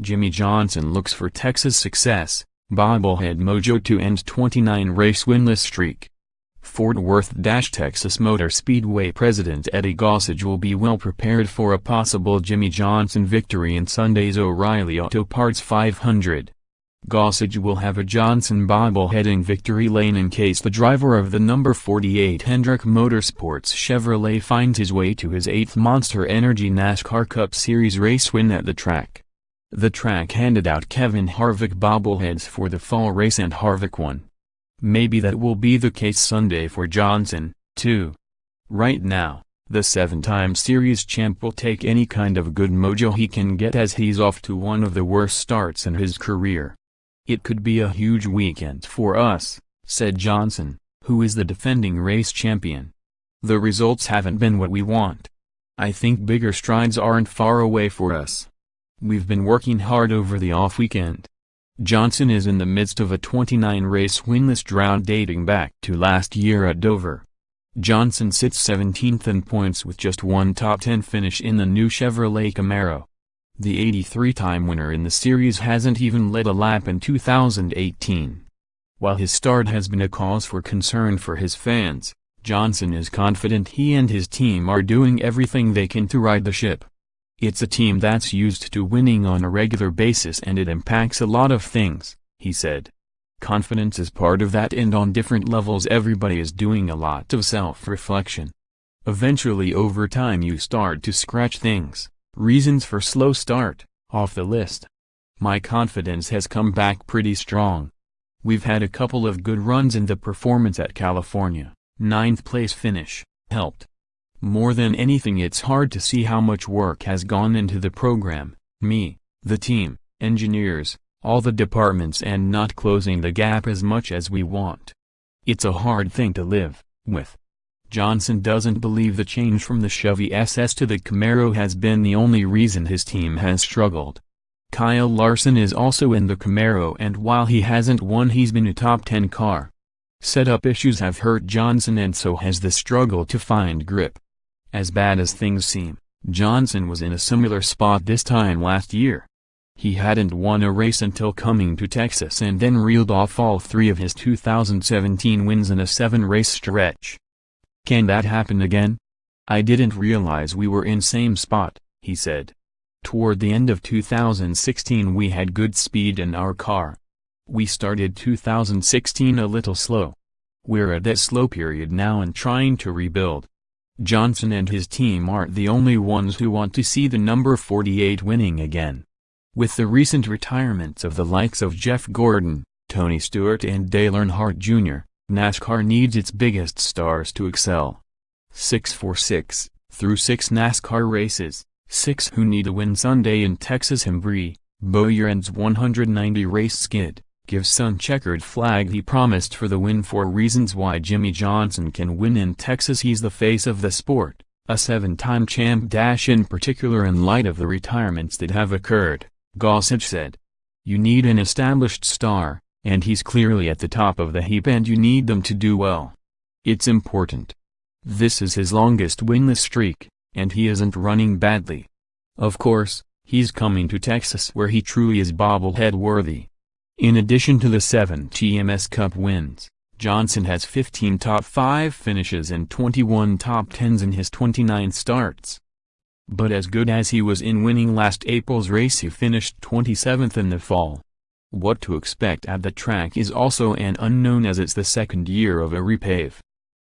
Jimmie Johnson looks for Texas success, bobblehead mojo to end 29-race winless streak. Fort Worth, Texas Motor Speedway President Eddie Gossage will be well prepared for a possible Jimmie Johnson victory in Sunday's O'Reilly Auto Parts 500. Gossage will have a Johnson bobbleheading victory lane in case the driver of the number 48 Hendrick Motorsports Chevrolet finds his way to his 8th Monster Energy NASCAR Cup Series race win at the track. The track handed out Kevin Harvick bobbleheads for the fall race and Harvick won. Maybe that will be the case Sunday for Johnson, too. Right now, the 7-time series champ will take any kind of good mojo he can get as he's off to one of the worst starts in his career. "It could be a huge weekend for us," said Johnson, who is the defending race champion. "The results haven't been what we want. I think bigger strides aren't far away for us. We've been working hard over the off weekend." Johnson is in the midst of a 29-race winless drought dating back to last year at Dover. Johnson sits 17th in points with just one top 10 finish in the new Chevrolet Camaro. The 83-time winner in the series hasn't even led a lap in 2018. While his start has been a cause for concern for his fans, Johnson is confident he and his team are doing everything they can to right the ship. "It's a team that's used to winning on a regular basis and it impacts a lot of things," he said. "Confidence is part of that, and on different levels everybody is doing a lot of self-reflection. Eventually over time you start to scratch things, reasons for slow start, off the list. My confidence has come back pretty strong. We've had a couple of good runs and the performance at California, 9th place finish, helped. More than anything, it's hard to see how much work has gone into the program, me, the team, engineers, all the departments, and not closing the gap as much as we want. It's a hard thing to live with." Johnson doesn't believe the change from the Chevy SS to the Camaro has been the only reason his team has struggled. Kyle Larson is also in the Camaro, and while he hasn't won, he's been a top 10 car. Setup issues have hurt Johnson, and so has the struggle to find grip. As bad as things seem, Johnson was in a similar spot this time last year. He hadn't won a race until coming to Texas, and then reeled off all 3 of his 2017 wins in a 7-race stretch. "Can that happen again? I didn't realize we were in same spot," he said. "Toward the end of 2016 we had good speed in our car. We started 2016 a little slow. We're at that slow period now and trying to rebuild." Johnson and his team aren't the only ones who want to see the number 48 winning again. With the recent retirements of the likes of Jeff Gordon, Tony Stewart, and Dale Earnhardt Jr., NASCAR needs its biggest stars to excel. 6 through 6 NASCAR races, 6 who need a win Sunday in Texas. Hembry, Bowyear's 190-race skid, gives Sun checkered flag he promised for the win. 4 reasons why Jimmie Johnson can win in Texas. He's the face of the sport, a 7-time champ. In particular in light of the retirements that have occurred, Gossage said. "You need an established star, and he's clearly at the top of the heap, and you need them to do well. It's important. This is his longest winless streak, and he isn't running badly. Of course, he's coming to Texas where he truly is bobblehead worthy." In addition to the 7 TMS Cup wins, Johnson has 15 top 5 finishes and 21 top 10s in his 29 starts. But as good as he was in winning last April's race, he finished 27th in the fall. What to expect at the track is also an unknown, as it's the 2nd year of a repave.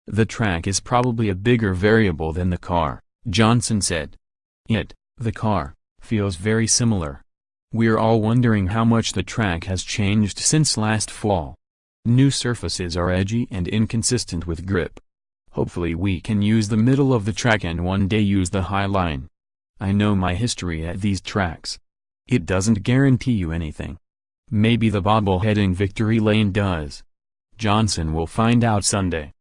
"The track is probably a bigger variable than the car," Johnson said. The car, feels very similar. We're all wondering how much the track has changed since last fall. New surfaces are edgy and inconsistent with grip. Hopefully we can use the middle of the track and one day use the high line. I know my history at these tracks. It doesn't guarantee you anything. Maybe the bobbleheading victory lane does. Johnson will find out Sunday.